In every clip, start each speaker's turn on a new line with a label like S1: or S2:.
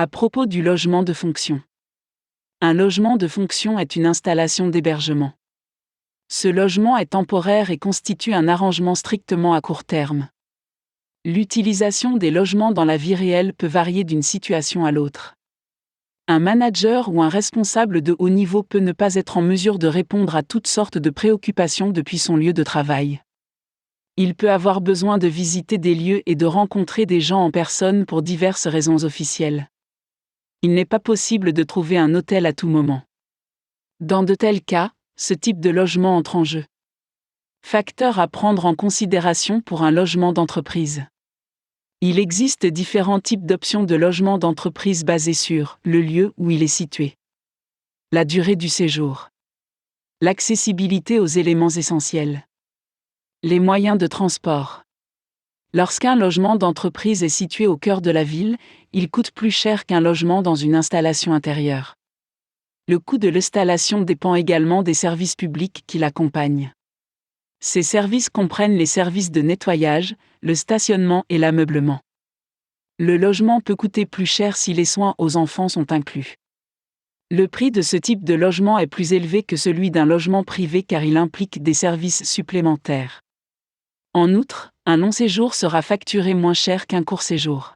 S1: À propos du logement de fonction. Un logement de fonction est une installation d'hébergement. Ce logement est temporaire et constitue un arrangement strictement à court terme. L'utilisation des logements dans la vie réelle peut varier d'une situation à l'autre. Un manager ou un responsable de haut niveau peut ne pas être en mesure de répondre à toutes sortes de préoccupations depuis son lieu de travail. Il peut avoir besoin de visiter des lieux et de rencontrer des gens en personne pour diverses raisons officielles. Il n'est pas possible de trouver un hôtel à tout moment. Dans de tels cas, ce type de logement entre en jeu. Facteurs à prendre en considération pour un logement d'entreprise. Il existe différents types d'options de logement d'entreprise basés sur le lieu où il est situé, la durée du séjour, l'accessibilité aux éléments essentiels, les moyens de transport. Lorsqu'un logement d'entreprise est situé au cœur de la ville, il coûte plus cher qu'un logement dans une installation intérieure. Le coût de l'installation dépend également des services publics qui l'accompagnent. Ces services comprennent les services de nettoyage, le stationnement et l'ameublement. Le logement peut coûter plus cher si les soins aux enfants sont inclus. Le prix de ce type de logement est plus élevé que celui d'un logement privé car il implique des services supplémentaires. En outre, un long séjour sera facturé moins cher qu'un court séjour.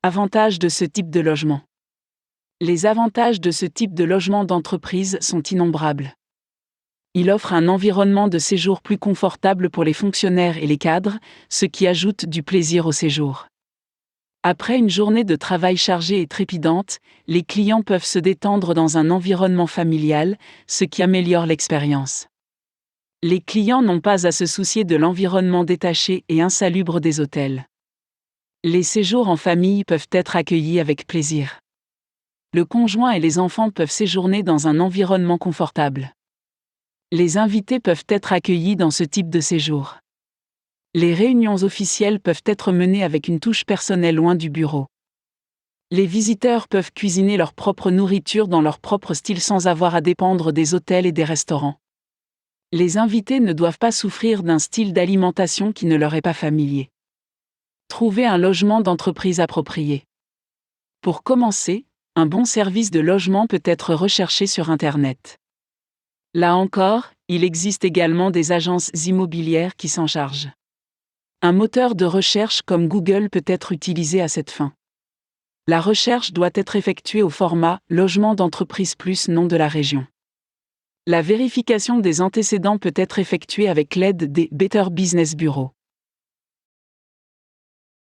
S1: Avantages de ce type de logement. Les avantages de ce type de logement d'entreprise sont innombrables. Il offre un environnement de séjour plus confortable pour les fonctionnaires et les cadres, ce qui ajoute du plaisir au séjour. Après une journée de travail chargée et trépidante, les clients peuvent se détendre dans un environnement familial, ce qui améliore l'expérience. Les clients n'ont pas à se soucier de l'environnement détaché et insalubre des hôtels. Les séjours en famille peuvent être accueillis avec plaisir. Le conjoint et les enfants peuvent séjourner dans un environnement confortable. Les invités peuvent être accueillis dans ce type de séjour. Les réunions officielles peuvent être menées avec une touche personnelle loin du bureau. Les visiteurs peuvent cuisiner leur propre nourriture dans leur propre style sans avoir à dépendre des hôtels et des restaurants. Les invités ne doivent pas souffrir d'un style d'alimentation qui ne leur est pas familier. Trouver un logement d'entreprise approprié. Pour commencer, un bon service de logement peut être recherché sur Internet. Là encore, il existe également des agences immobilières qui s'en chargent. Un moteur de recherche comme Google peut être utilisé à cette fin. La recherche doit être effectuée au format « logement d'entreprise plus nom de la région ». La vérification des antécédents peut être effectuée avec l'aide des Better Business Bureau.